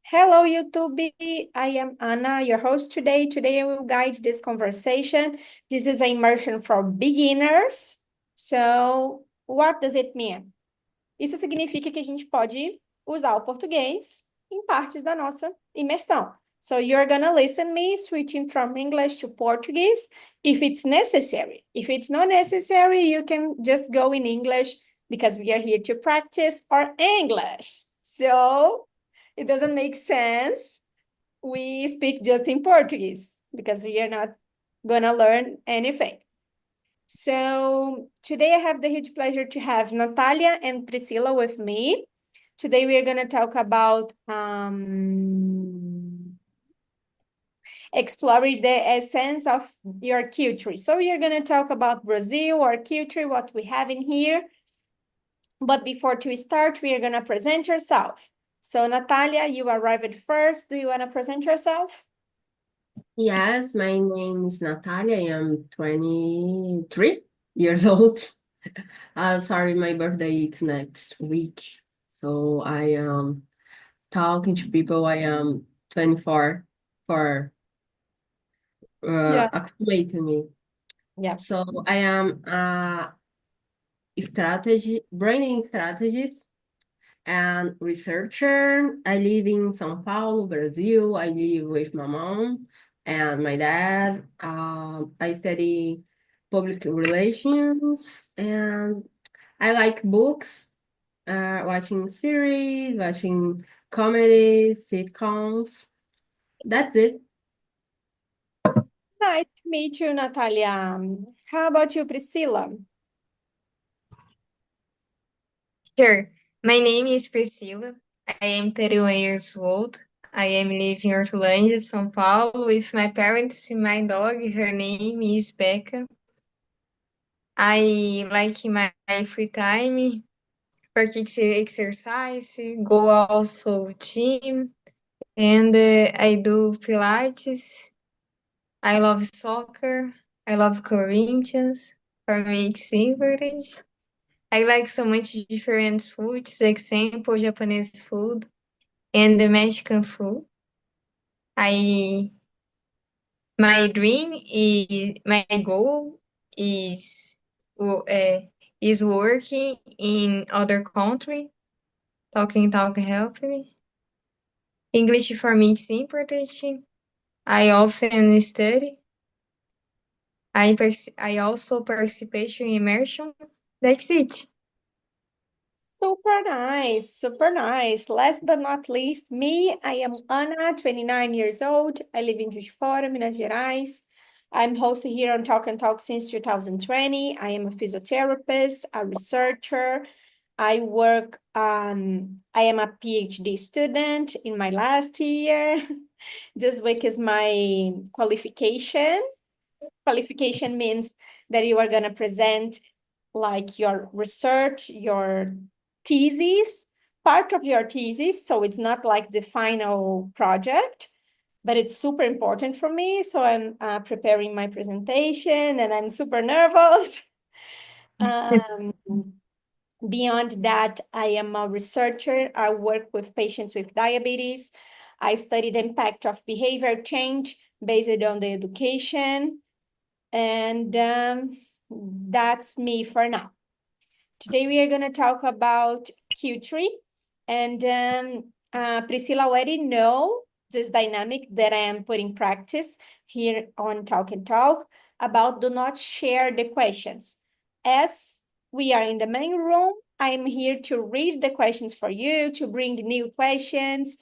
Hello, YouTube. I am Anna, your host today. Today I will guide this conversation. This is an immersion for beginners. So, what does it mean? Isso significa que a gente pode usar o português em partes da nossa imersão. So, you're gonna listen me switching from English to Portuguese if it's necessary. If it's not necessary, you can just go in English because we are here to practice our English. So, it doesn't make sense we speak just in Portuguese because we are not gonna learn anything. So today I have the huge pleasure to have Natalia and Priscilla with me. Today we are gonna talk about exploring the essence of your culture. So we are gonna talk about Brazil, our culture, what we have in here. But before to start, we are gonna present yourself. So Natalia, you arrived first. Do you wanna present yourself? Yes, my name is Natalia. I am 23 years old. Sorry, my birthday is next week. So I am talking to people. I am 24 for Yeah. acclimating me. Yeah. So I am a branding strategist and researcher. I live in São Paulo, Brazil. I live with my mom and my dad. I study public relations and I like books, watching series, watching comedies, sitcoms. That's it. Nice to meet you, Natalia. How about you, Priscilla? Sure. My name is Priscila. I am 31 years old. I am living in Hortolândia, São Paulo, with my parents and my dog. Her name is Becca. I like my free time, practice exercise, go also gym, and I do Pilates. I love soccer. I love Corinthians. For me, it's important. I like so much different foods, example, Japanese food and the Mexican food. I my goal is wo- uh, is working in other country. Talk help me. English for me is important. I often study. I also participate in immersion. That's it. Super nice, super nice. Last but not least, me, I am Ana, 29 years old. I live in Juiz de Fora, Minas Gerais. I'm hosting here on Talk and Talk since 2020. I am a physiotherapist, a researcher. I am a PhD student in my last year. This week is my qualification. Qualification means that you are going to present like your research, your thesis, part of your thesis. So it's not like the final project, but it's super important for me. So I'm preparing my presentation and I'm super nervous. Um, Beyond that, I am a researcher. I work with patients with diabetes. I study the impact of behavior change based on the education. And that's me for now. Today we are going to talk about Q3. And Priscilla already know this dynamic that I am putting practice here on Talk and Talk about do not share the questions. As we are in the main room, I am here to read the questions for you, to bring new questions,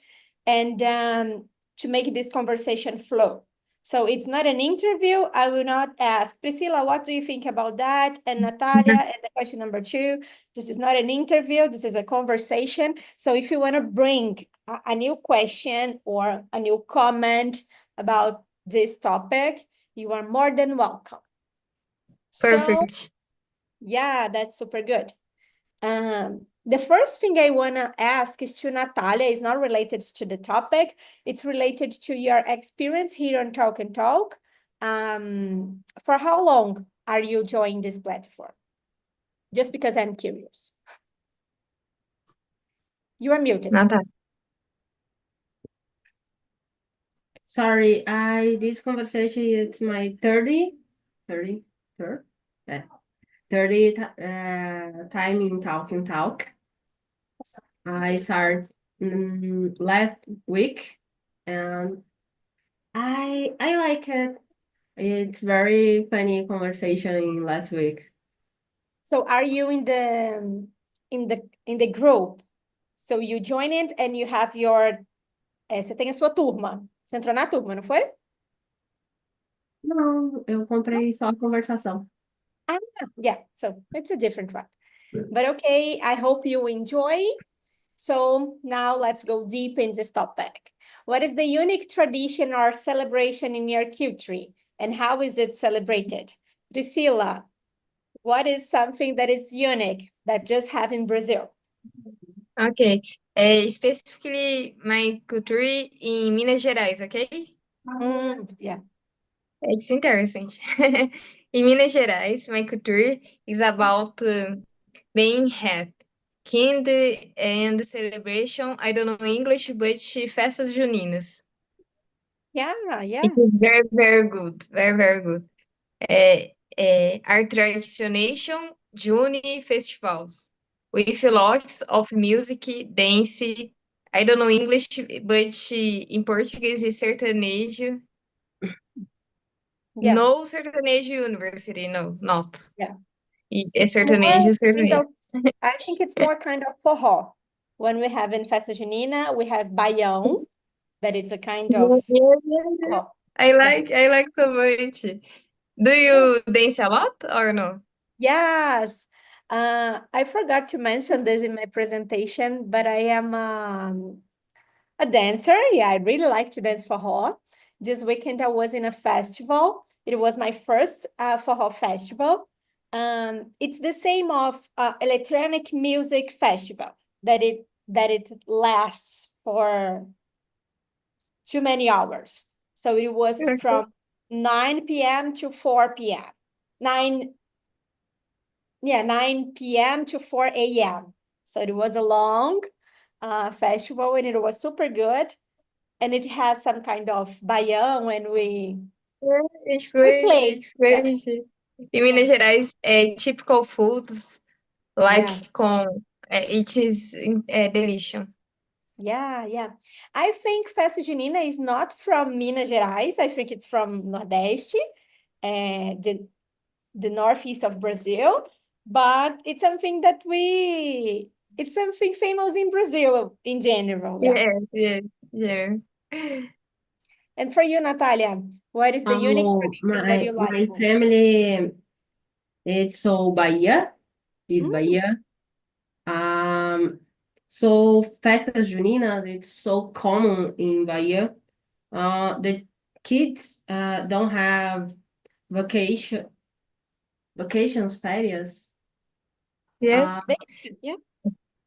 and to make this conversation flow. So it's not an interview. I will not ask, Priscilla, what do you think about that? And Natalia, and the question number 2, this is not an interview. This is a conversation. So if you want to bring a new question or a new comment about this topic, you are more than welcome. So Perfect. yeah, that's super good. The first thing I want to ask is to Natalia. It's not related to the topic. It's related to your experience here on Talk and Talk. For how long are you joining this platform? Just because I'm curious. You are muted. Nada. Sorry, this conversation is my 30th time in talk. I started last week, and I like it. It's very funny conversation in last week. So are you in the group? So you join it and you have your você tem a sua turma. Você entrou na turma, não foi? Não, eu comprei só a conversação. Yeah, so it's a different one. But okay, I hope you enjoy. So now let's go deep in this topic. What is the unique tradition or celebration in your country, and how is it celebrated? Priscilla, what is something that is unique that just have in Brazil? Okay. Specifically, my culture in Minas Gerais, okay? Yeah. It's interesting. In Minas Gerais, my culture is about being happy. Kind and celebration, I don't know English, but festas juninas. Yeah. It is very, very good. Very, very good. Our tradition June festivals with lots of music, dance. I don't know English, but in Portuguese is sertanejo. Yeah. No sertanejo university, no, not. Yeah. It's It's more sertanejo, kind sertanejo. of, I think it's more kind of forró. When we have in Festa Junina, we have baião, that it's a kind of Yeah. forró. I like so much. Do you dance a lot or no? Yes. I forgot to mention this in my presentation, but I am a dancer. Yeah, I really like to dance forró. This weekend I was in a festival. It was my first forró festival. It's the same of electronic music festival that it lasts for too many hours. So it was from 9 p.m. to 4 p.m. 9 p.m. to 4 a.m. So it was a long festival and it was super good. And it has some kind of baião when we It's we great, play. it's great. In Minas Gerais, typical foods like Yeah. it is delicious. Yeah. I think Festa Junina is not from Minas Gerais. I think it's from Nordeste, the northeast of Brazil. But it's something it's something famous in Brazil in general. Yeah. Yeah. And for you, Natalia, what is the unique tradition that you like My most? family, it's so Bahia, is Mm. Bahia. So festas juninas, it's so common in Bahia. The kids don't have vacations, férias. Yes. Yeah.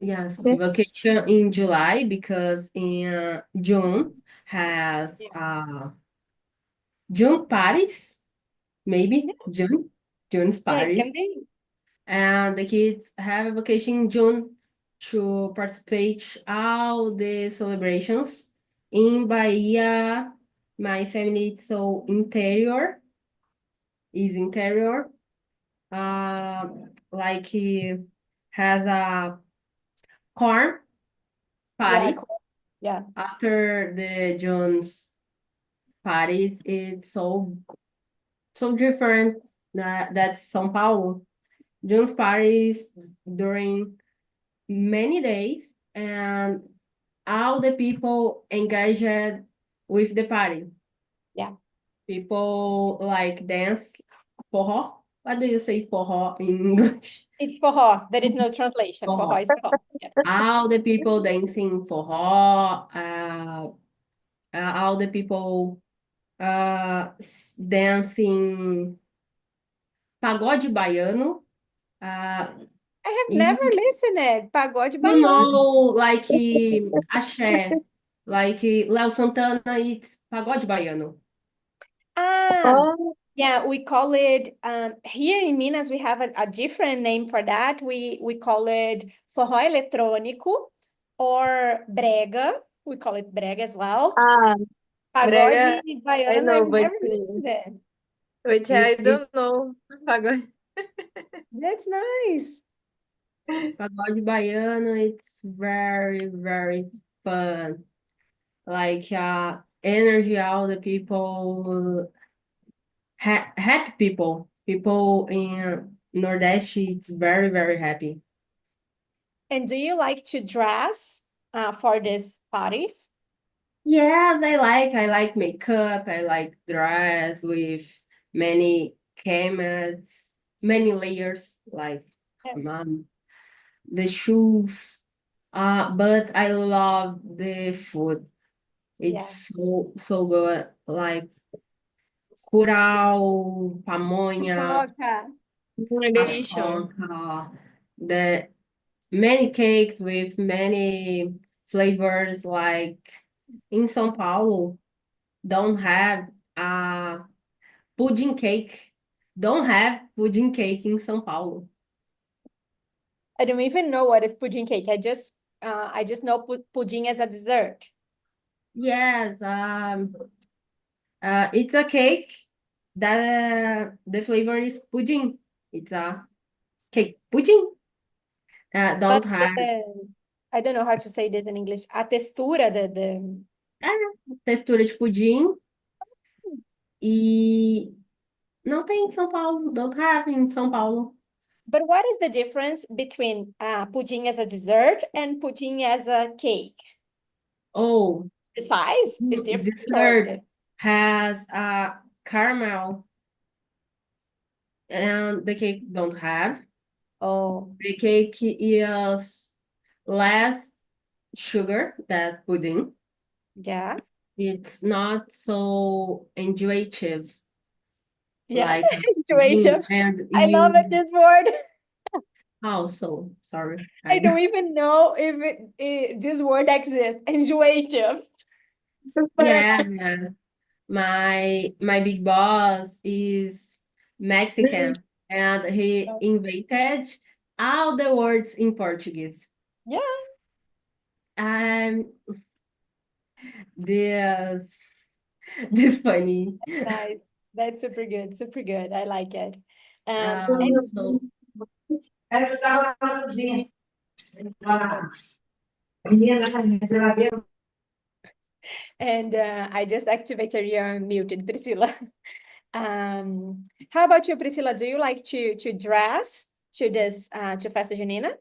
Yes, Yeah. vacation in July because in June has June parties, maybe June's Yeah, it parties. can be. And the kids have a vacation in June to participate all the celebrations. In Bahia, my family is so interior, like he has a corn Yeah, party cool. Yeah. after the June's parties. It's so different that's São Paulo. June's parties during many days, and all the people engaged with the party. Yeah. People like dance forró. What do you say forró in English? It's forró. There is no translation. Forró Forró. is forró. Yeah. All the people dancing forró. All the people dancing pagode baiano. I have never listened. Pagode You baiano. know, like axé, like Léo Santana, it's pagode baiano. Oh, Yeah, we call it here in Minas, we have a different name for that. We call it forró eletrônico or brega. We call it brega as well. Pagode Brega, I baiano, know, I've never listened to it. but I It, don't know. Agora. That's nice. pagode baiano, it's very, very fun. Like energy, all the people, happy people. People in Nordeste, it's very, very happy. And do you like to dress for these parties? Yeah, I like makeup, I like dress with many cameras, many layers, like Yes. um, the shoes. But I love the food. Yeah. It's so good. Like curau, pamonha, Soca. Uma delícia. paçoca, the many cakes with many flavors. Like in São Paulo, don't have a pudding cake. Don't have pudding cake in São Paulo. I don't even know what is pudding cake. I just know pudding as a dessert. Yes, it's a cake that the flavor is pudding. It's a cake pudding. But Don't have I don't know how to say this in English. A textura, the textura de pudim e não tem em São Paulo. Don't have in São Paulo. But what is the difference between pudding as a dessert and pudding as a cake? Oh, The size is different, or dessert has a caramel and the cake don't have. oh, The cake is less sugar than pudding. yeah, It's not so intuitive yeah. like pudding, Intuitive. and I love it, you this word. also, sorry, I don't even know if this word exists. Intuitive, but I yeah, like. yeah. My big boss is Mexican and he It. invented all the words in Portuguese. Yeah, Um, this this funny. nice. That's super good, super good. I like it. So And I just activated your muted, Priscilla. How about you, Priscilla? Do you like to dress to this to festa junina?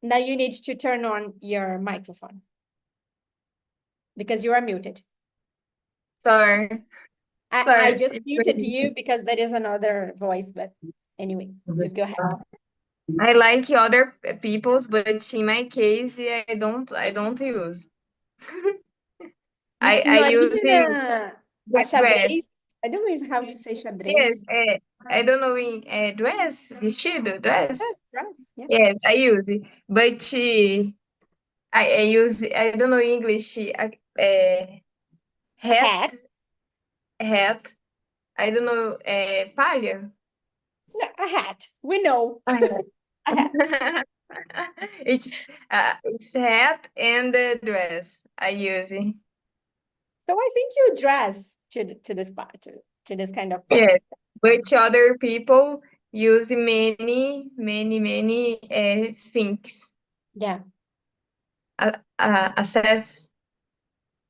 Now you need to turn on your microphone because you are muted. Sorry. I Sorry. just muted you because there is another voice, but anyway, just go ahead. I like other people's, but in my case, I don't use. I Not use even a the dress. xadrez. I don't know how to say Yes, xadrez. I don't know in dress, vestido, dress. Yes, dress. Yeah. Yes, I use it, but I use I don't know English. Hat, Hat. hat. I don't know palha. No, a hat. We know A hat. a hat. It's hat and the dress I use it. So I think you dress to this part to this kind of Yes, party. but other people use many things. Yeah. Access,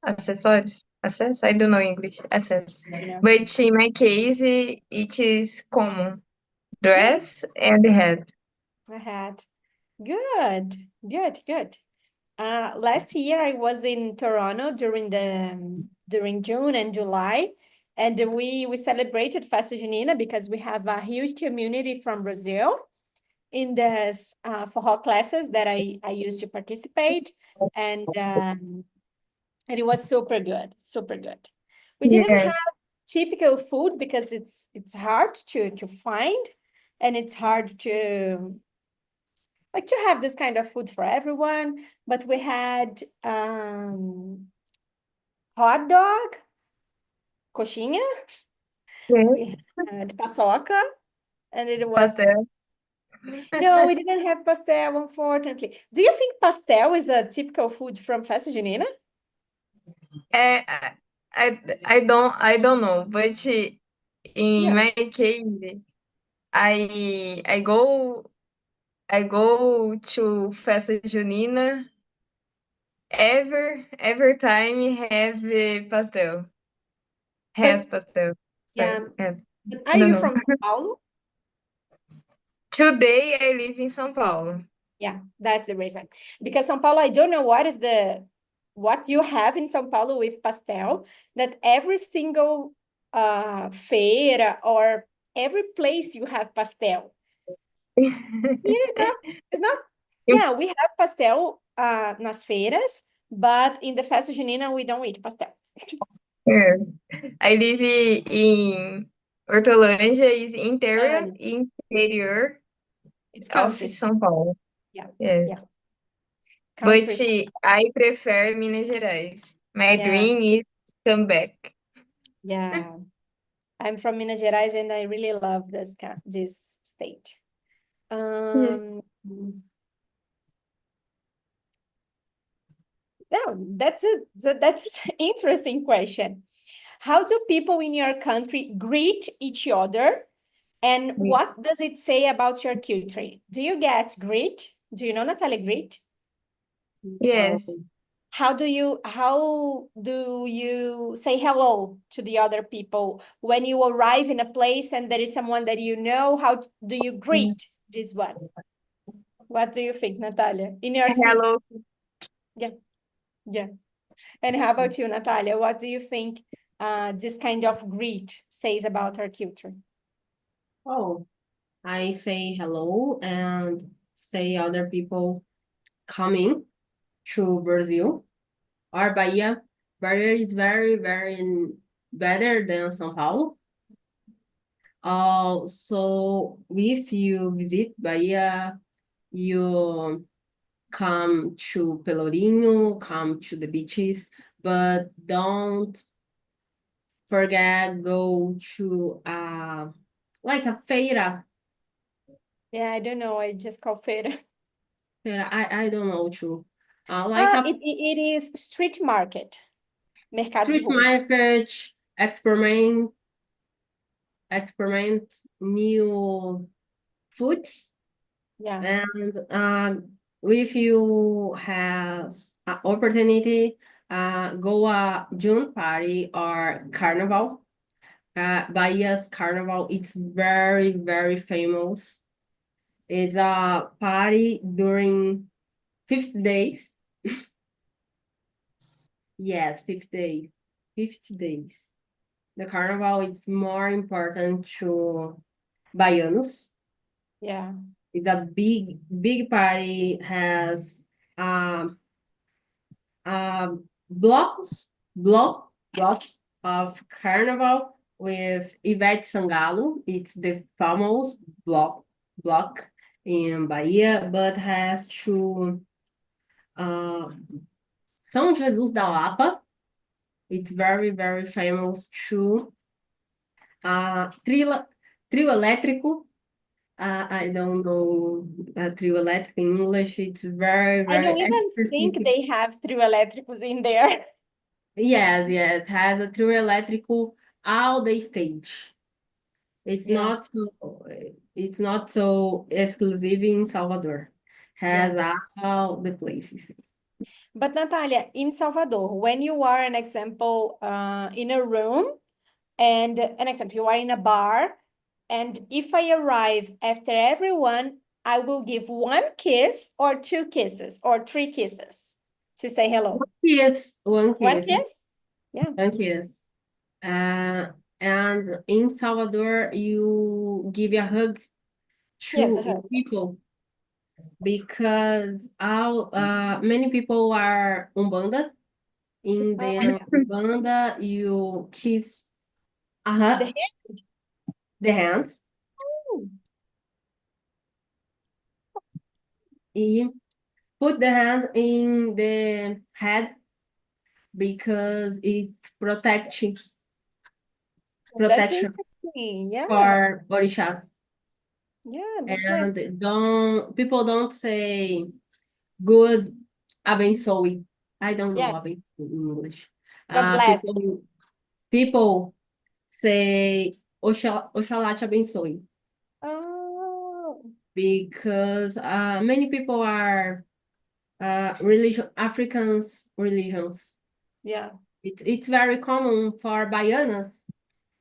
accessories, access. I don't know English. Access. No. But in my case, it is common Yeah, dress and hat. a hat. Good, good, good. Last year I was in Toronto during June and July, and we celebrated Festa Junina because we have a huge community from Brazil in this forró classes that I used to participate, and it was super good, super good. We didn't Yes, have typical food because it's hard to find, and it's hard to like to have this kind of food for everyone. But we had hot dog, coxinha, yes, we had paçoca, and it was pastel. No, we didn't have pastel, unfortunately. Do you think pastel is a typical food from Festa Junina? É, I don't know, but in Yeah. my case, I go to Festa Junina every time have pastel. Has But pastel. Sorry. yeah, Yeah. but I are don't you know. from São Paulo? Today I live in São Paulo. Yeah, that's the reason. Because São Paulo, I don't know what you have in São Paulo with pastel, that every single feira or every place you have pastel. Here it's not. Yeah, we have pastel nas feiras, but in the Festa Junina we don't eat pastel. Yeah. I live in Hortolândia is interior It's of country. São Paulo. Yeah, Yeah. yeah. But Country. I prefer Minas Gerais. My Yeah, dream is come back. yeah. I'm from Minas Gerais and I really love this state. Yeah. Yeah, that's an interesting question. How do people in your country greet each other? And what does it say about your culture? Do you get greet? Do you know Natalia greet? Yes. How do you say hello to the other people when you arrive in a place and there is someone that you know? How do you greet this one? What do you think, Natalia? In your city? Hello. Yeah, yeah. And how about you, Natalia? What do you think this kind of greet says about our culture? Oh, I say hello and say other people coming to Brazil or Bahia. Bahia is very, very better than São Paulo. So if you visit Bahia, you come to Pelourinho, come to the beaches, but don't forget go to like a feira. Yeah, I don't know. I just call feira. Feira, I don't know too. Like a It is street market. Mercado de street ruas. market, experiment new foods. Yeah. And if you have an opportunity, go a June party or carnival. Bahia's carnival, it's very, very famous. It's a party during 50 days. Yes, 50 days. 50 days. The carnival is more important to Baianos. Yeah. It's a big, big party, has blocks of carnival with Ivete Sangalo. It's the famous block in Bahia, but has to São Jesus da Lapa. It's very, very famous too. Trio elétrico. I don't know trio elétrico in English. It's very, I very don't even think specific. they have trio elétricos in there. Yes, has a trio elétrico all the stage. It's Yeah. not so exclusive in Salvador. Has Yeah. all the places. But Natalia, in Salvador, when you are an example in a room and an example, you are in a bar, and if I arrive after everyone, I will give one kiss or two kisses or three kisses to say hello. Yes, one One kiss. kiss? Yeah. One kiss. And in Salvador, you give a hug Yes, to people because many people are Umbanda. In Oh, the Umbanda, you kiss a hug, the the hands. You put the hand in the head because it's That's protection interesting. Yeah. for orishas. Yeah, that's nice. And people don't say good abençoe. I don't know Yeah, abençoe in English. God bless you. People say Oxalá te abençoe Oh, because many people are Africans religions. yeah, It's very common for baianas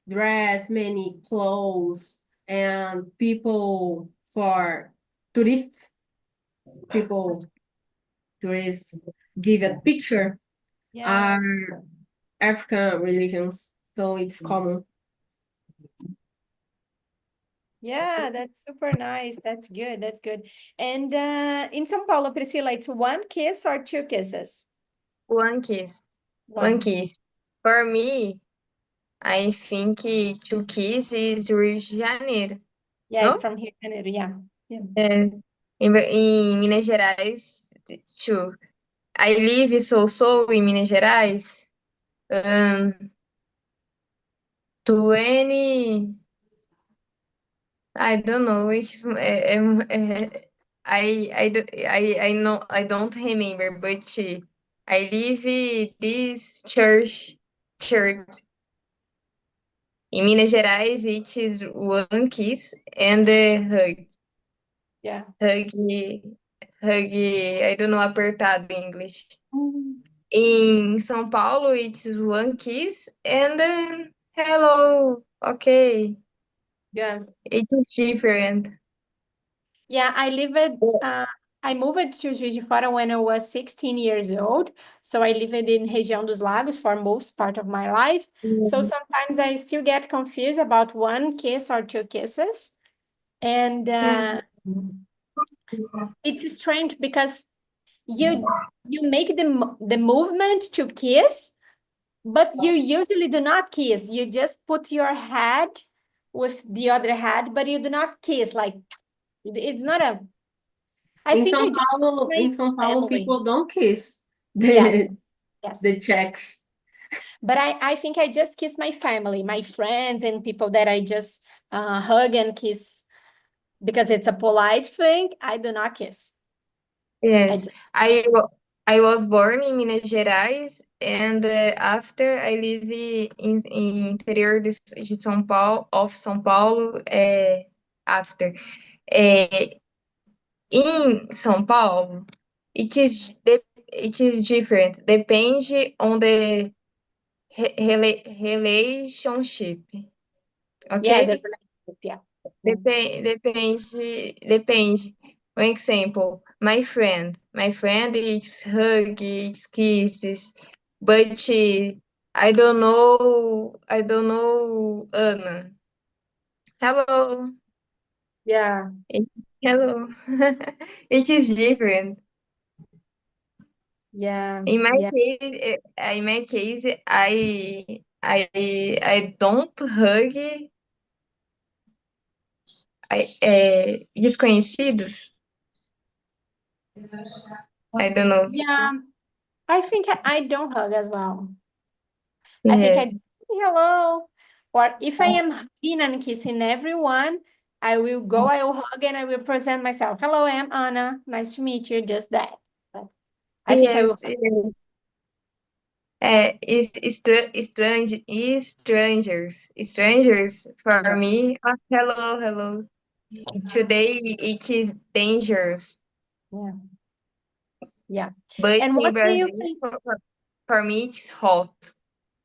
dress many clothes and people for tourists people tourists give a picture are yes. African religions, so it's common. Yeah, that's super nice. That's good. That's good. And in São Paulo, Priscilla, it's one kiss or two kisses? One kiss. One One. kiss. For me, I think two kiss is Rio de Janeiro. Yeah, it's No? from here, Janeiro. Yeah. Yeah. É, em Minas Gerais, two. I live so em Minas Gerais. 20. I don't know. I don't remember, but I live this church in Minas Gerais. It is one kiss and a hug. Yeah. Hug, hug. I don't know apertado em English. Mm. In São Paulo, it's one kiss and hello. Okay, Yeah. it is different. Yeah, I moved to Juiz de Fora when I was 16 years old. So I lived in Região dos Lagos for most part of my life. So Mm, sometimes I still get confused about one kiss or two kisses. And it's strange because you make the movement to kiss, but you usually do not kiss. You just put your head with the other head, but you do not kiss. Like it's not a. I think I just In my São Paulo, family. people don't kiss Yes, the yes. the checks. But I think I just kiss my family, my friends, and people that I just hug and kiss because it's a polite thing. I do not kiss. I Yes, just I was born in Minas Gerais, and after I live in interior de São Paulo, of São Paulo, after. Eh, in São Paulo, it is different. Depende on the relationship, yeah, the okay? relationship, yeah. Mm. Depende. Um example, my friend is hug, it's kisses, but I don't know Anna. Hello, Yeah, hello. It is different. yeah, In my yeah, case, I don't hug desconhecidos. I don't know. yeah. I think I don't hug as well. I think I Yes. just say hello. Or if I am hugging and kissing everyone, I will go, I will hug and I will present myself. Hello, I'm Anna. Nice to meet you. Just that. But I think I will. Yes, yes. Strangers for Yes. me. Oh, hello, hello. Today it is dangerous, Yeah. Yeah. but And in what do you Brazil, think? for me, it's hot.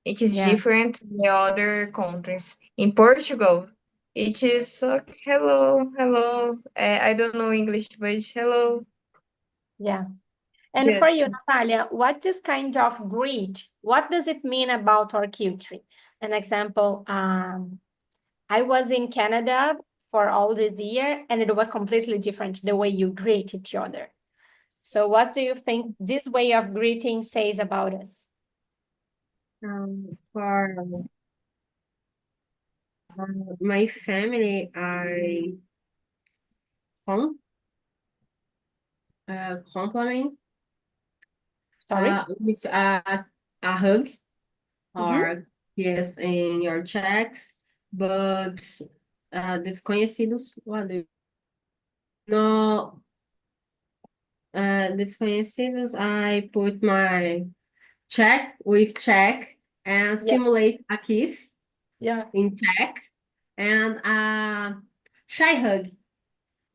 It is Yeah. different in the other countries. In Portugal, it is hello, hello. I don't know English, but hello, Yeah. And for you, just. Natalia, what is kind of greed? What does it mean about our culture? An example, I was in Canada for all this year, and it was completely different the way you greet each other. So what do you think this way of greeting says about us? For my family, I com compliment Sorry? with a hug Mm-hmm. or yes in your checks, but desconhecidos, what do you? No, desconhecidos, I put my check with check and Yeah. simulate a kiss Yeah. in check and a shy hug.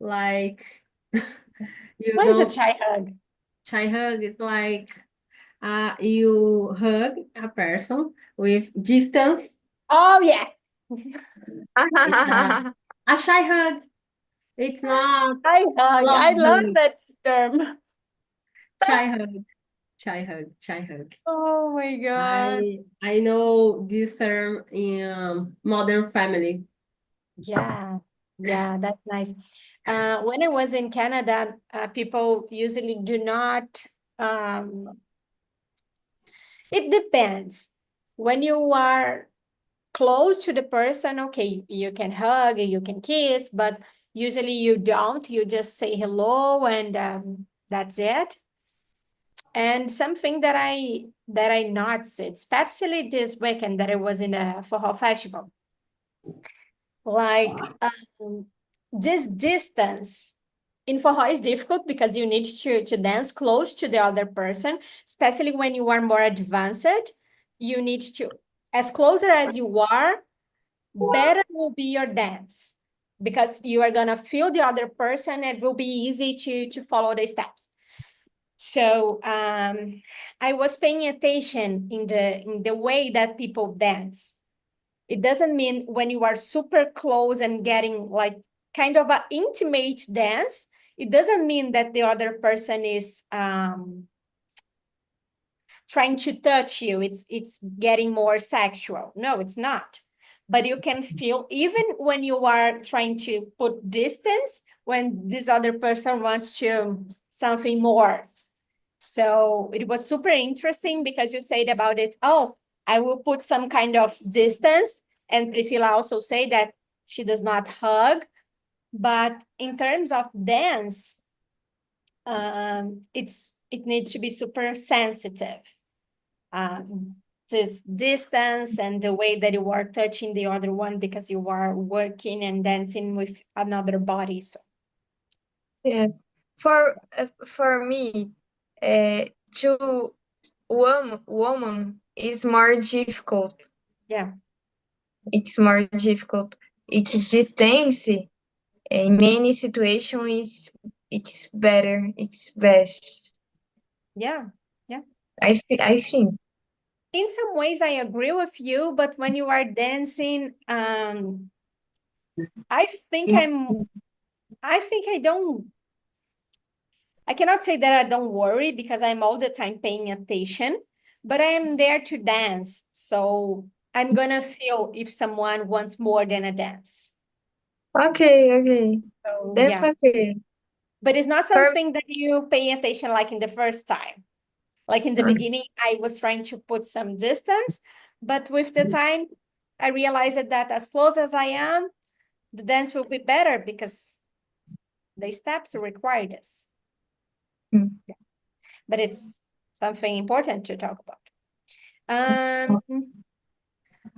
Like you What is a don't shy hug? shy hug is like you hug a person with distance. Oh, yeah. It's a shy hug. It's not Shy hug. love I love hug. that term. Shy hug. Shy hug. Shy hug. Oh my God. I know this term in Modern Family. Yeah. Yeah, that's nice. When I was in Canada, people usually do not, um, it depends. When you are close to the person, okay, you can hug, you can kiss, but usually you don't. You just say hello and that's it. And something that I noticed, especially this weekend that I was in a Forró festival, like this distance in Forró is difficult because you need to dance close to the other person, especially when you are more advanced. You need to, as closer as you are, better will be your dance because you are gonna feel the other person and it will be easy to follow the steps. So I was paying attention in the way that people dance. It doesn't mean when you are super close and getting like kind of an intimate dance, it doesn't mean that the other person is trying to touch you. It's getting more sexual. No, it's not. But you can feel even when you are trying to put distance, when this other person wants to something more. So it was super interesting because you said about it, oh, I will put some kind of distance. And Priscilla also say that she does not hug. But in terms of dance, it needs to be super sensitive. This distance and the way that you are touching the other one because you are working and dancing with another body. So Yeah. For me, to woman is more difficult. yeah, It's more difficult. It's distance in many situations. It's better. It's best. yeah, yeah. I think. In some ways, I agree with you, but when you are dancing, I think I think I cannot say that I don't worry because I'm all the time paying attention, but I am there to dance. So I'm gonna feel if someone wants more than a dance. Okay, okay. So That's yeah, okay. but it's not For something that you pay attention like in the first time. Like in the beginning, I was trying to put some distance, but with the time, I realized that as close as I am, the dance will be better because the steps require this. Mm. Yeah. But it's something important to talk about. Um,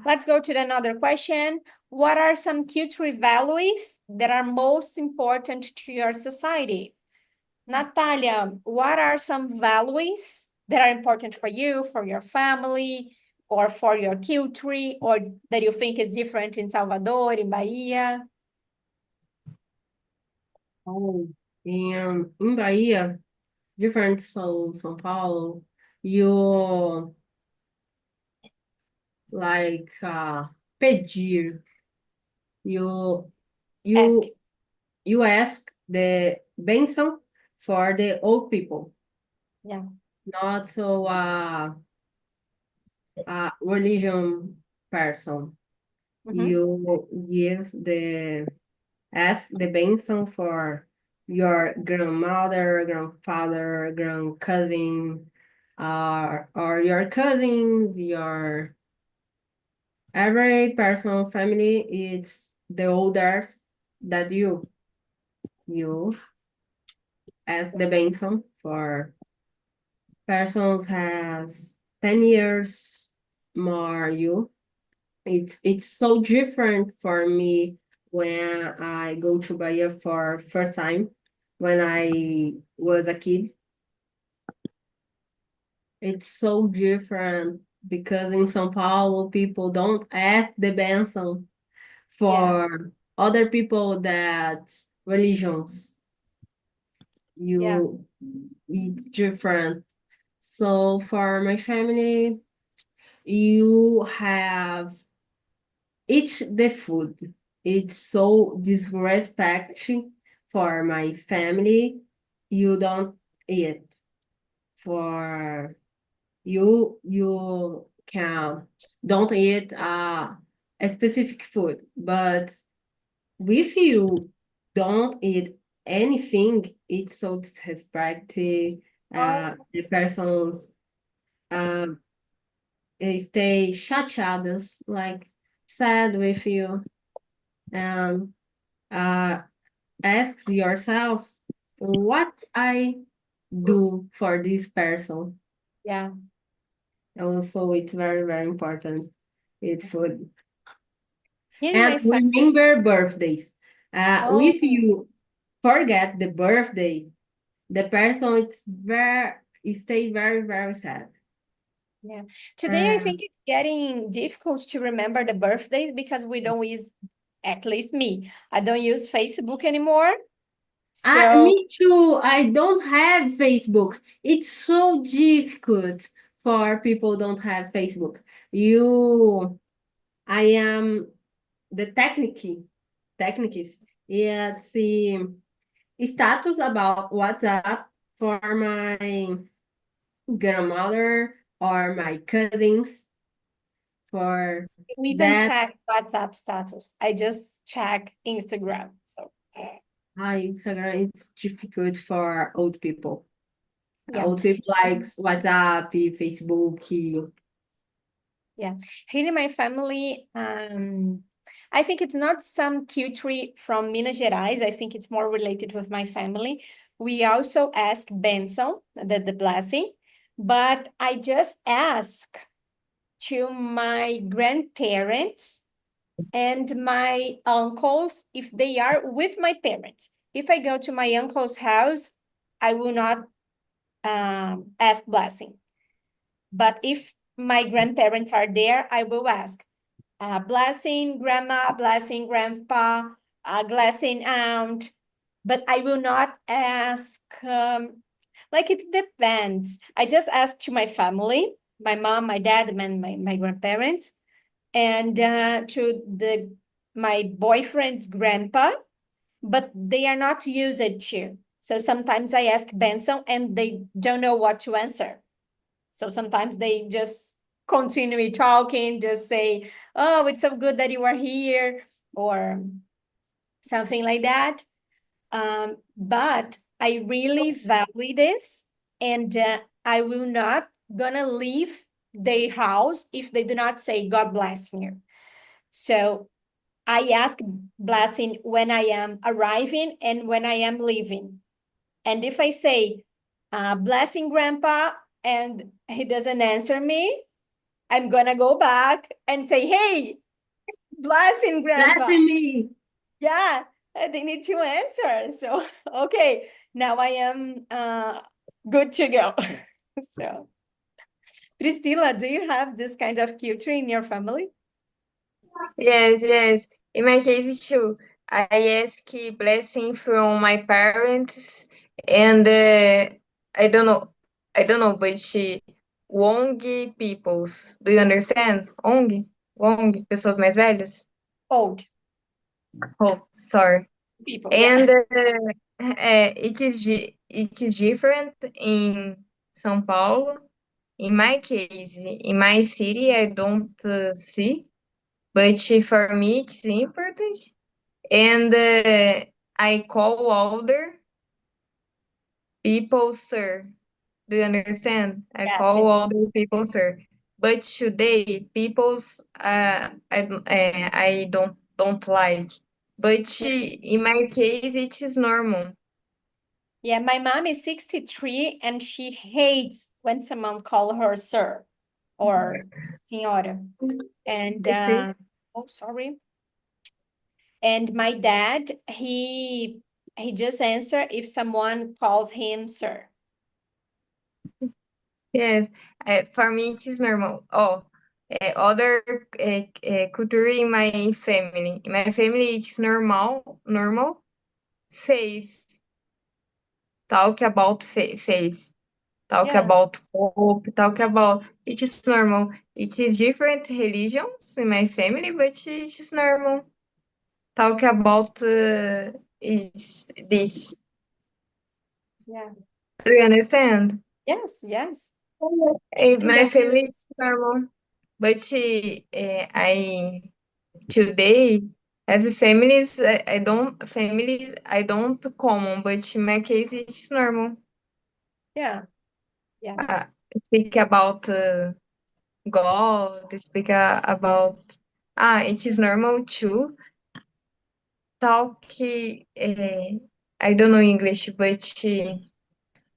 let's go to another question. What are some cultural values that are most important to your society? Natalia, what are some values that are important for you, for your family, or for your culture, or that you think is different in Salvador, in Bahia? Oh, and in Bahia, different so São Paulo, you like pedir. You Ask. you you ask the bênção for the old people, Yeah. not so religion person. You give the ask the bênção for your grandmother, grandfather, grand cousin, or your cousins, your every person family is the oldest that you ask the bênção for persons has 10 years more you. It's so different for me when I go to Bahia for first time. when I was a kid. It's so different because in São Paulo, people don't ask the benção Yeah, for other people that religions. yeah. It's different. So for my family, you have each the food. It's so disrespect for my family. You don't eat for you can don't eat a specific food, but if you don't eat anything, it's so disrespectful. Oh, The persons um stay chateadas, like sad with you, and uh ask yourselves what I do for this person. yeah. Also, it's very, very important. It's food. Here in my And family, remember birthdays. oh, If you forget the birthday, the person is very stay very, very sad. yeah. Today, I Uh, think it's getting difficult to remember the birthdays because we don't use, at least me, I don't use Facebook anymore. So, Me too. I don't have Facebook. It's so difficult for people don't have Facebook. I am the techniques. It's the status about WhatsApp for my grandmother or my cousins for we even that. check WhatsApp status. I just check Instagram. So, Instagram it's difficult for old people. yeah. Old people likes WhatsApp, Facebook. Yeah. Here in my family, I think it's not some culture from Minas Gerais. I think it's more related with my family. We also ask benção, the blessing, but I just ask to my grandparents and my uncles if they are with my parents. If I go to my uncle's house, I will not ask blessing. But if my grandparents are there, I will ask blessing grandma, blessing grandpa, blessing aunt. But I will not ask, like it depends. I just ask to my family, my mom, my dad, and my grandparents, and to my boyfriend's grandpa, but they are not used to. So sometimes I ask benção and they don't know what to answer. So sometimes they just continue talking, just say, oh, it's so good that you are here, or something like that. But I really value this, and I will not gonna leave their house if they do not say God bless you. So I ask blessing when I am arriving and when I am leaving. And if I say blessing grandpa and he doesn't answer me, I'm gonna go back and say, hey, blessing grandpa. Blessing me. Yeah, they need to answer. So, okay, now I am good to go. So, Priscilla, do you have this kind of culture in your family? Yes, yes. In my case too, I ask blessing from my parents and I don't know, but Wong peoples. Do you understand? Wong, pessoas mais velhas. Old Oh, sorry. people, yeah. And it is different in São Paulo. In my case, in my city, I don't see, but for me, it's important. And I call older people sir. Do you understand? I Yes, I call do. older people sir. But today, people's I don't like. But in my case, it is normal. Yeah, my mom is 63 and she hates when someone call her sir or senhora. And I see. oh, sorry. And my dad, he he just answers if someone calls him sir. Yes, for me it is normal. Oh, other culture in my family. In my family it's normal. Faith. Talk about faith. Talk Yeah, about hope. Talk about. It is normal. It is different religions in my family, but it is normal. Talk about is this. yeah. Do you understand? Yes, yes. In Think my that you, family it's normal, but I today have families I don't common, but in my case it's normal. yeah, yeah, Uh, Speak about God, speak about it is normal too. Talk I don't know English, but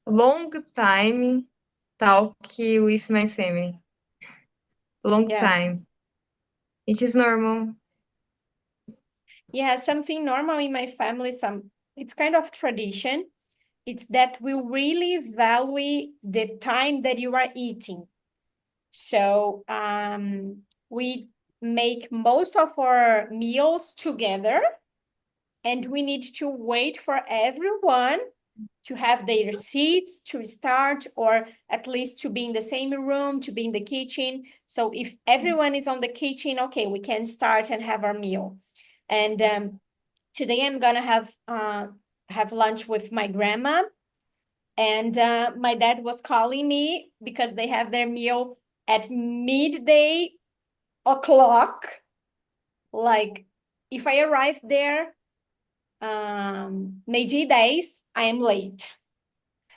long time talk with my family. Long yeah. time. It is normal. Yeah, something normal in my family, it's kind of tradition. It's that we really value the time that you are eating. So we make most of our meals together, and we need to wait for everyone to have their seats to start, or at least to be in the same room, to be in the kitchen. So if everyone is on the kitchen, okay, we can start and have our meal. And today I'm gonna have lunch with my grandma, and my dad was calling me because they have their meal at midday o'clock. Like if I arrive there meio-dia e 10, I am late.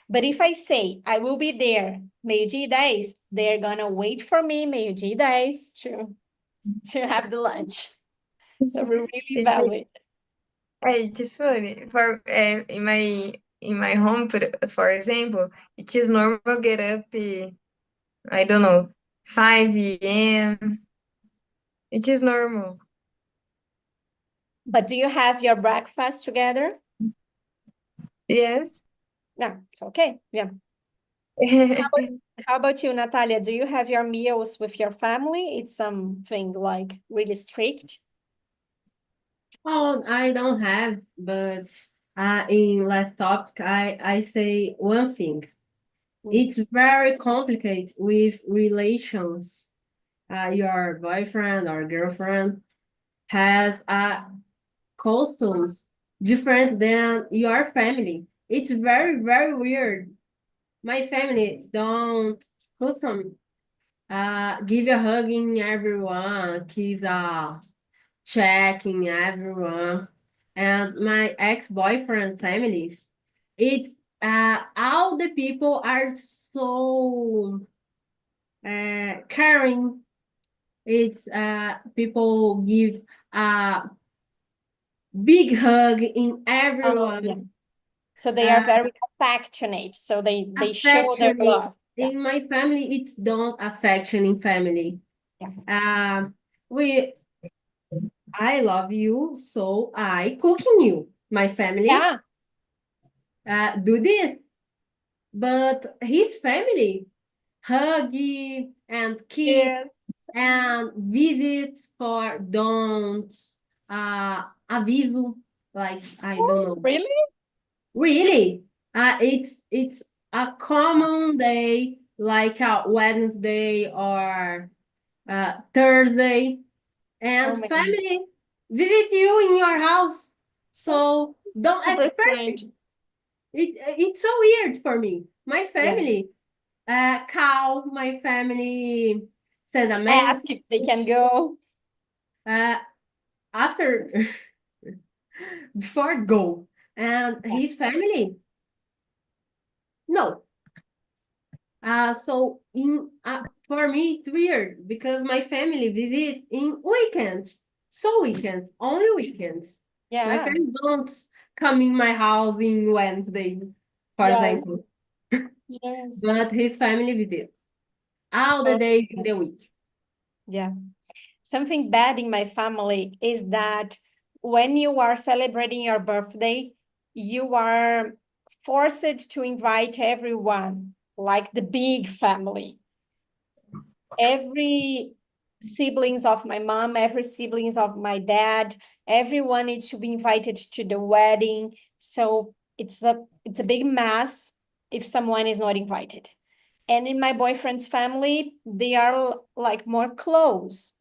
But if I say I will be there meio-dia e 10, they're gonna wait for me meio-dia e 10 to have the lunch. So we really It is, value it. it is funny. For in my home, for example, it is normal get up. I don't know 5 a.m. It is normal. But do you have your breakfast together? Yes. No, it's okay. Yeah. How about you, Natalia? Do you have your meals with your family? It's something like really strict? Oh, I don't have, but in last topic, I say one thing. It's very complicated with relations. Your boyfriend or girlfriend has customs different than your family. It's very, very weird. My family don't custom give a hugging everyone, kiss checking everyone. And my ex-boyfriend families, it's all the people are so caring. It's people give a big hug in Oh, yeah. everyone. So they are very affectionate. So they show their Affectionate. love. Yeah. In my family, it's don't affection in family. Yeah. We I love you, so I cooking you. My family Yeah. do this, but his family hug and kiss Yeah. and visit for don't aviso, like I don't know. Really? Really, it's a common day like a Wednesday or Thursday, Oh and my God. family visit you in your house. So don't Super expect it. strange. It's so weird for me. My Yeah. family call my family, send a Ask if they message can go. uh, after before go, and Yeah. his family no. So in for me it's weird because my family visit in weekends. So weekends, only weekends. My Yeah. family don't come in my house in Wednesday, for Yes. example. Yes. But his family visit all the Oh, days in the week. yeah. Something bad in my family is that when you are celebrating your birthday, you are forced to invite everyone, like the big family. Every siblings of my mom, every siblings of my dad, everyone needs to be invited to the wedding. So it's a big mess if someone is not invited. And in my boyfriend's family, they are like more close.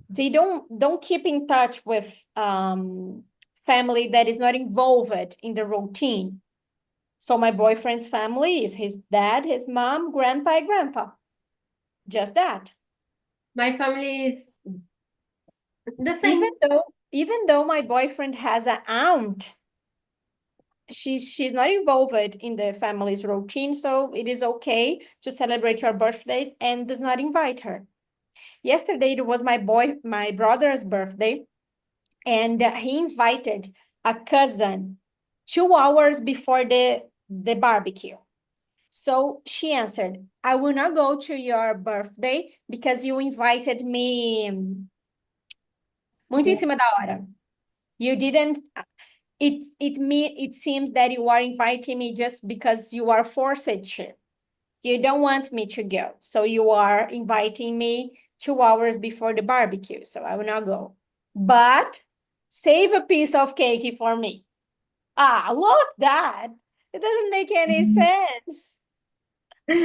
They don't keep in touch with family that is not involved in the routine. So my boyfriend's family is his dad, his mom, grandpa, and grandpa. Just that. My family is the same. Even though my boyfriend has an aunt, she's not involved in the family's routine, so it is okay to celebrate your birthday and does not invite her. Yesterday it was my brother's birthday, and he invited a cousin 2 hours before the barbecue. So she answered, I will not go to your birthday because you invited me muito em cima da hora. You didn't, it seems that you are inviting me just because you are forced to. You don't want me to go. So you are inviting me 2 hours before the barbecue. So I will not go. But save a piece of cake for me. Ah, look that. It doesn't make any sense. They're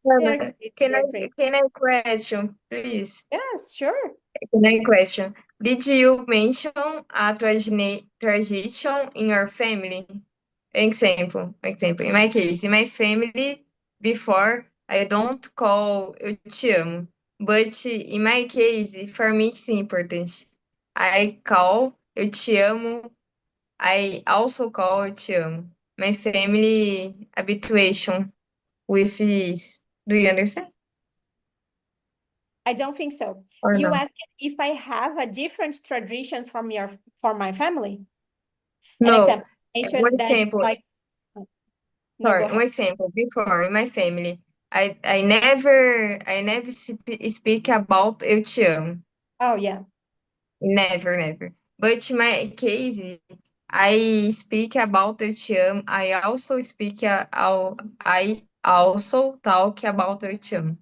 crazy, they're crazy. Can I question, please? Yes, sure. Can I question? Did you mention a tradition in your family? Example. In my case, in my family, before I don't call eu te amo, but in my case, for me it's important. I call eu te amo. I also call eu te amo. My family habituation with this. Do you understand I don't think so. or You no? asked if I have a different tradition from my family. An No. example. One Mention that example. like no, go Sorry, ahead. one example. Before in my family, I never speak about eu te amo. Oh yeah. Never. But in my case, I speak about eu te amo. I also talk about eu te amo.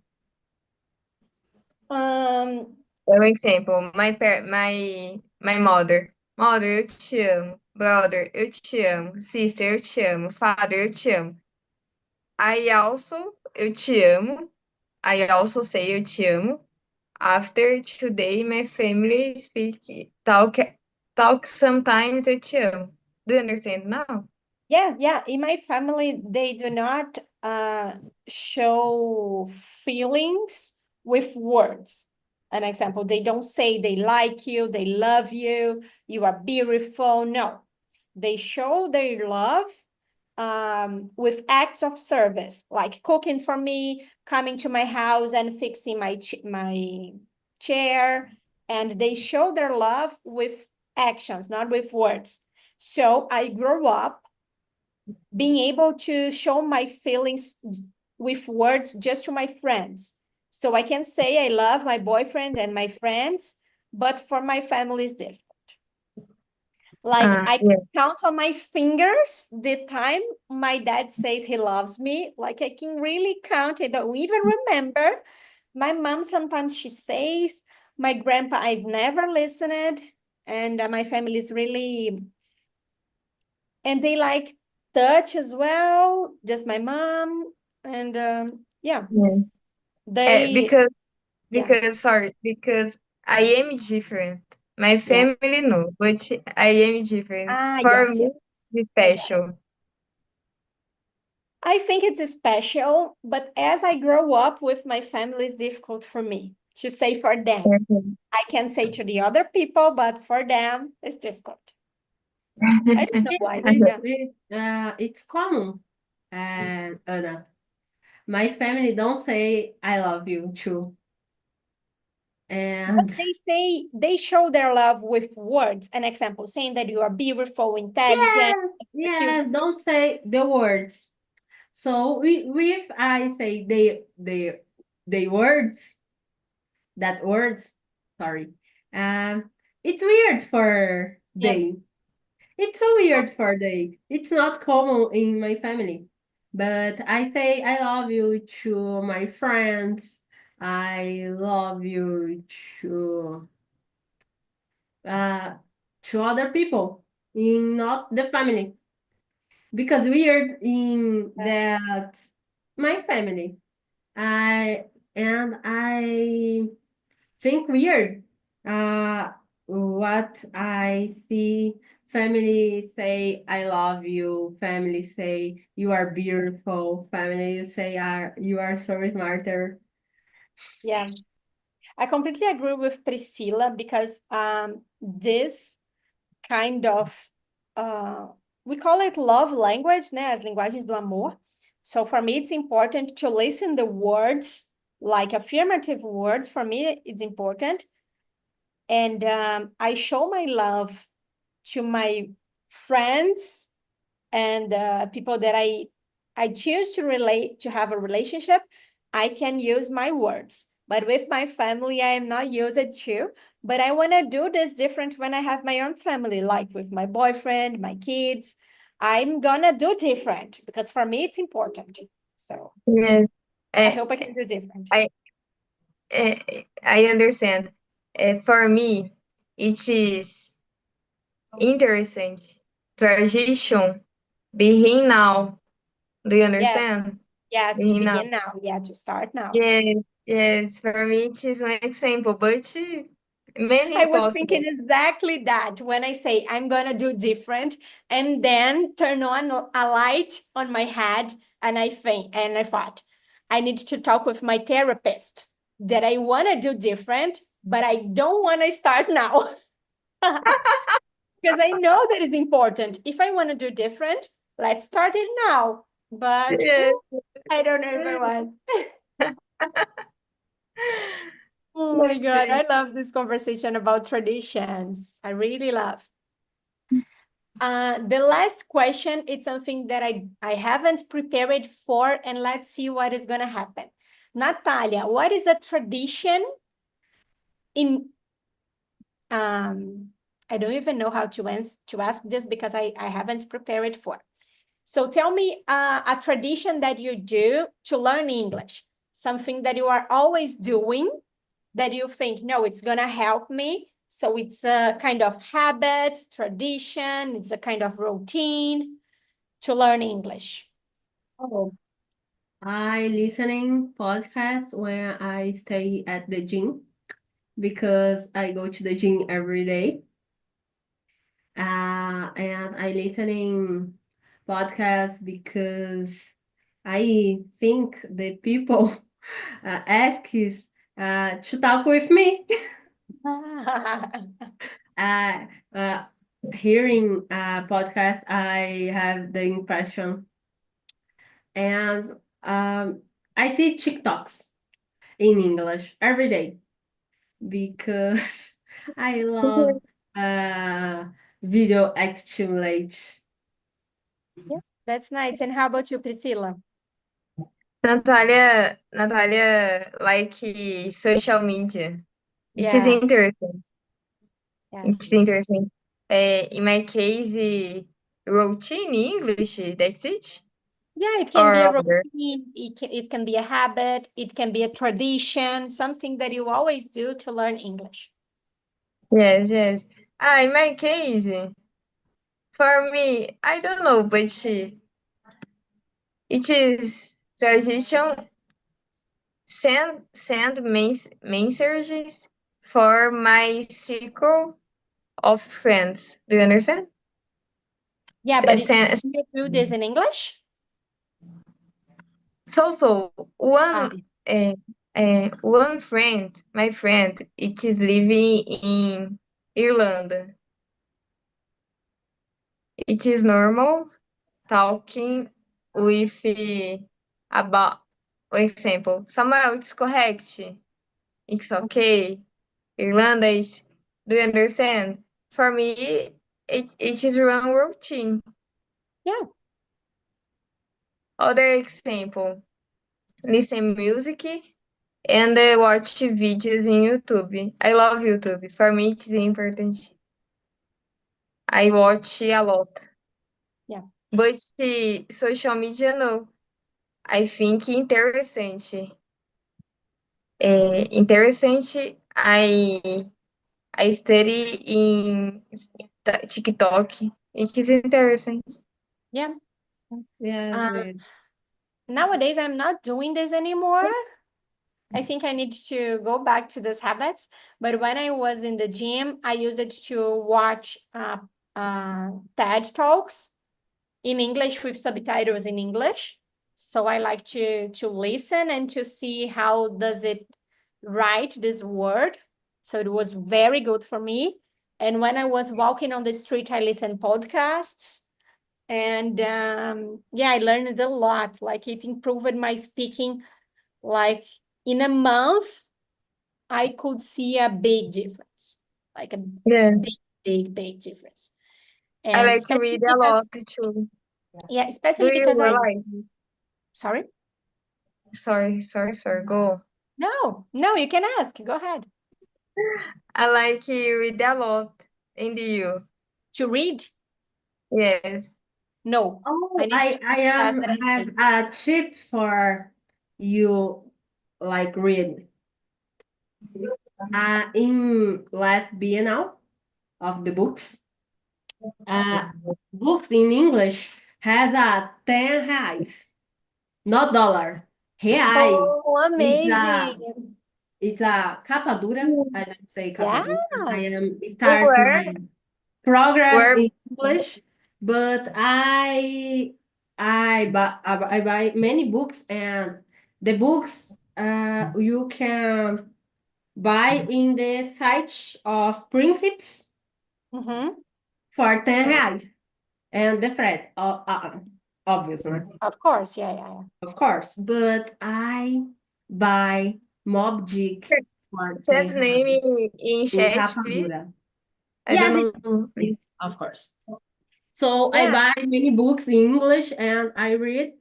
For example, my mother, eu te amo. Brother, eu te amo. Sister, eu te amo. Father, eu te amo. Eu te amo. I also say eu te amo. After today, my family talk sometimes eu te amo. Do you understand now? Yeah. In my family, they do not show feelings with words. An example, they don't say they like you, they love you, you are beautiful. No, they show their love with acts of service, like cooking for me, coming to my house and fixing my chair. And they show their love with actions, not with words. So I grew up being able to show my feelings with words just to my friends. So I can say I love my boyfriend and my friends, but for my family is different. Like I can count on my fingers the time my dad says he loves me. Like I can really count it. I don't even remember. My mom sometimes she says, my grandpa I've never listened, and my family is really, and they like touch as well. Just my mom, and yeah, they Because I am different. My yeah. family no, but I am different. Ah, For yes, me, it's I got it. special. I think it's special, but as I grow up with my family, it's difficult for me to say for them. Mhm. I can say to the other people, but for them, it's difficult. I don't know why. Yeah. It's common. Anna, my family don't say I love you too. But And they show their love with words. An example, saying that you are beautiful, intelligent, cute. don't say the words. So if I say the words, sorry, it's weird Yes. day. It's so weird for day. It's not common in my family. But I say I love you to my friends. I love you uh to other people in not the family. Because weird in Yes. that my family. I think weird. What I see, family say I love you, family say you are beautiful, family say you are so smarter. Yeah. I completely agree with Priscilla because this kind of we call it love language, né? As linguagens do amor. So for me, it's important to listen the words, like affirmative words. For me, it's important. And I show my love to my friends and people that I choose to relate to have a relationship. I can use my words. But with my family, I am not used to. But I want to do this different when I have my own family, like with my boyfriend, my kids. I'm gonna do different because for me it's important. So Yes. I I hope I can do different. I I understand. For me, it is interesting. Tradition. Begin now. Do you Yes, understand? yes, to Begin now. begin now. Yeah, to start now. Yes, yes. For me, it is one example, but I many was thinking possible. exactly that when I say I'm gonna do different and then turn on a light on my head and I thought I need to talk with my therapist that I wanna do different, but I don't wanna start now. Because I know that is important. If I want to do different, let's start it now. But Yes. I don't know if I want. Oh my Yes, God, I yes. love this conversation about traditions. I really love. The last question, it's something that I haven't prepared for, and let's see what is going to happen. Natalia, what is a tradition in, I don't even know how to ask this because I haven't prepared for. So tell me a tradition that you do to learn English, something that you are always doing that you think, no, it's going to help me. So it's a kind of habit, tradition, it's a kind of routine to learn English. Oh, I listening podcast when I stay at the gym because I go to the gym every day. And I listening podcast because I think the people asks to talk with me. uh, uh, Hearing podcast, I have the impression, and I see TikToks in English every day because I love uh, video stimulate. Yeah, that's nice. And how about you, Priscilla? Natalia, like social media. It is Yes, interesting. yes. It's interesting. In my case, routine English, that's it? Yeah, it can be a Or other? routine, it can be a habit, it can be a tradition, something that you always do to learn English. Yes, yes. In my case, for me, I don't know, but it is tradition send messages for my circle of friends. Do you understand? Yeah, but Send, you do this in English? so one Ah, one friend, my friend, it is living in Ireland. It is normal talking with about, for example, Samuel, it's correct. It's okay. Irlanda is, do you understand? For me, it is one routine. yeah. Other example, listen music and watch videos in YouTube. I love YouTube. For me, it's important. I watch a lot. Yeah. But social media, no. I think interessante. Interessante, I study in TikTok. It is interessant. Yeah. Yes, Uh, Nowadays, I'm not doing this anymore. I think I need to go back to these habits. But when I was in the gym, I used it to watch TED Talks in English with subtitles in English. So I like to listen and to see how does it write this word. So it was very good for me. And when I was walking on the street, I listened podcasts. And yeah, I learned a lot. Like it improved my speaking. Like in a month, I could see a big difference. Like a Yeah. big difference. I And like to especially read a because, lot too. yeah, Do especially you because I, like? sorry? Sorry. Go. No, you can ask. Go ahead. I like to read a lot. And you? To read? Yes. No. I Oh, need to I confess that I have hate. a tip for you, like read. In last Biennial of the books, uh, books in English has a 10 reais, not dollar, reais. Oh, It's a amazing. it's a capa dura. I don't say capa dura. I Yes. am start Where? my progress Where? in English, but I buy many books, and the books you can buy in the site of Principes Mm-hmm. for 10 reais. And the Fred, obviously, Of course. Yeah. of course. But I buy Mob Dick for Send 10 name reais in in chat, capa please. dura. I don't Yes, know. it's of course. So I Yeah. buy many books in English and I read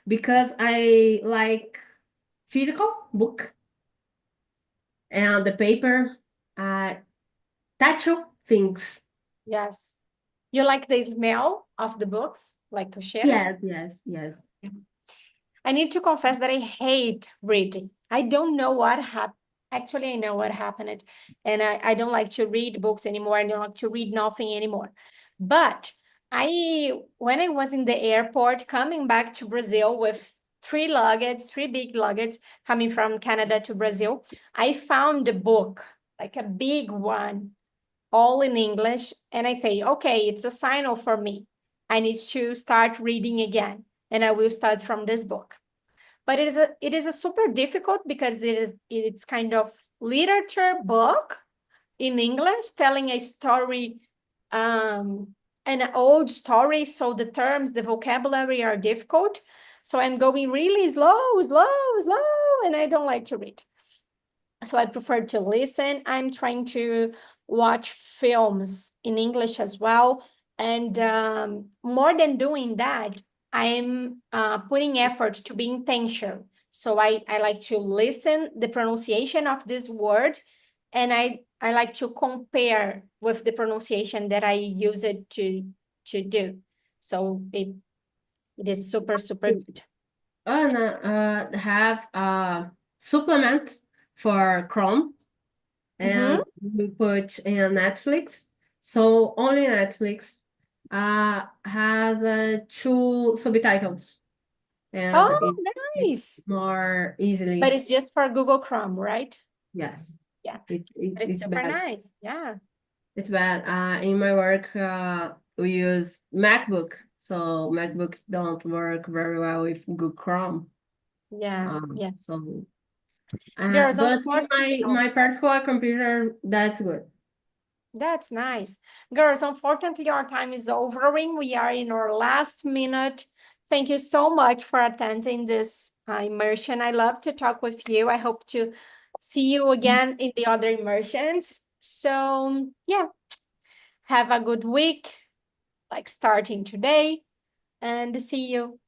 because I like physical book and the paper, tactile things. Yes. You like the smell of the books, like o cheiro? Yes. I need to confess that I hate reading. I don't know what happened. Actually, I know what happened. And I don't like to read books anymore. I don't like to read nothing anymore. But when I was in the airport coming back to Brazil with three big luggage coming from Canada to Brazil, I found a book, like a big one, all in English. And I say, okay, it's a signal for me. I need to start reading again. And I will start from this book. But it is a super difficult because it's kind of literature book in English telling a story, an old story. So the terms, the vocabulary are difficult. So I'm going really slow, and I don't like to read. So I prefer to listen. I'm trying to watch films in English as well. And more than doing that, I'm putting effort to be intentional. So I like to listen the pronunciation of this word, and I like to compare with the pronunciation that I use it to do. So it is super good. And have a supplement for Chrome Mm-hmm. and we put in Netflix. So only Netflix has two subtitles and Oh, it's nice. more But easily. it's just for Google Chrome, right? Yes, Yeah. But it's it's super bad. nice. Yeah. It's bad. In my work, we use MacBook, so MacBooks don't work very well with Google Chrome. Yeah. So, Girls, but in unfortunately, my particular computer, that's good. that's nice. Girls, unfortunately, our time is overing. We are in our last minute. Thank you so much for attending this immersion. I love to talk with you. I hope to see you again in the other immersions. So, yeah, have a good week, like starting today, and see you